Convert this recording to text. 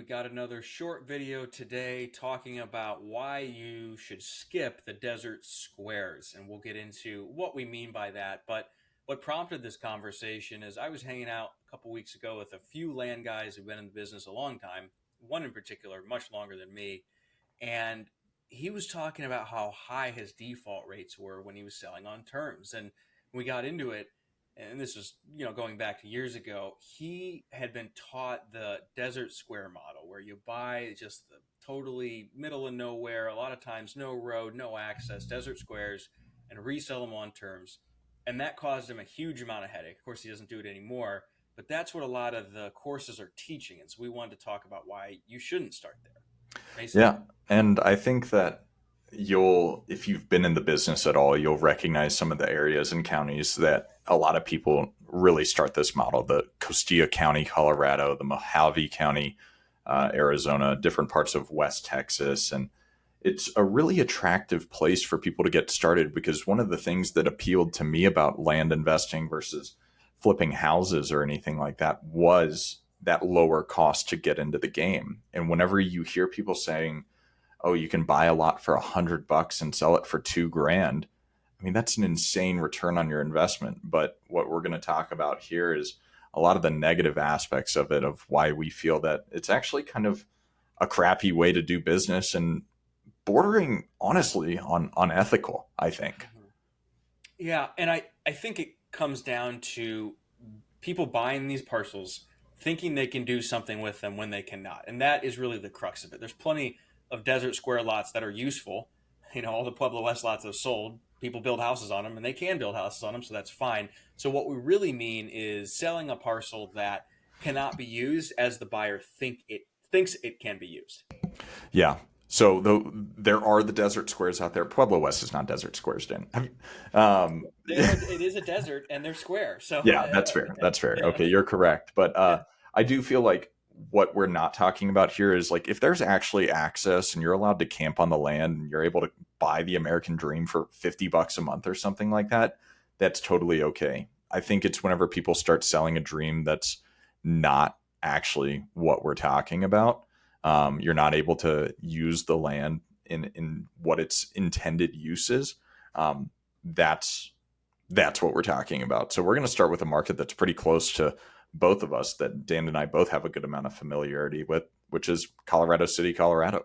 got another short video today talking about why you should skip the desert squares. And we'll get into what we mean by that. But what prompted this conversation is I was hanging out a couple weeks ago with a few land guys who've been in the business a long time, one in particular, much longer than me. And he was talking about how high his default rates were when he was selling on terms. And we got into it, and this was, going back to years ago. He had been taught the desert square model where you buy just the totally middle of nowhere, a lot of times no road, no access, desert squares, and resell them on terms. And that caused him a huge amount of headache. Of course, he doesn't do it anymore, but that's what a lot of the courses are teaching. And so we wanted to talk about why you shouldn't start there, basically. Yeah. And I think that if you've been in the business at all, you'll recognize some of the areas and counties that a lot of people really start this model. The Costilla County, Colorado, the Mohave County, Arizona, different parts of West Texas. And it's a really attractive place for people to get started because one of the things that appealed to me about land investing versus flipping houses or anything like that was that lower cost to get into the game. And whenever you hear people saying, oh, you can buy a lot for $100 and sell it for $2,000. I mean, that's an insane return on your investment. But what we're going to talk about here is a lot of the negative aspects of it, of why we feel that it's actually kind of a crappy way to do business and bordering, honestly, on unethical, I think. Yeah, and I think it comes down to people buying these parcels thinking they can do something with them when they cannot. And that is really the crux of it. There's plenty of desert square lots that are useful. All the Pueblo West lots have sold. People build houses on them, and they can build houses on them, so that's fine. So what we really mean is selling a parcel that cannot be used as the buyer thinks it can be used. Yeah. So there are the desert squares out there. Pueblo West is not desert squares, Dan. It is a desert, and they're square. So Yeah, that's fair. That's fair. yeah, Okay, you're correct. But yeah. I do feel like what we're not talking about here is like if there's actually access and you're allowed to camp on the land and you're able to buy the American dream for $50 a month or something like that, that's totally okay. I think it's whenever people start selling a dream that's not actually what we're talking about. You're not able to use the land in what its intended use is. That's what we're talking about. So we're going to start with a market that's pretty close to both of us, that Dan and I both have a good amount of familiarity with, which is Colorado City, Colorado.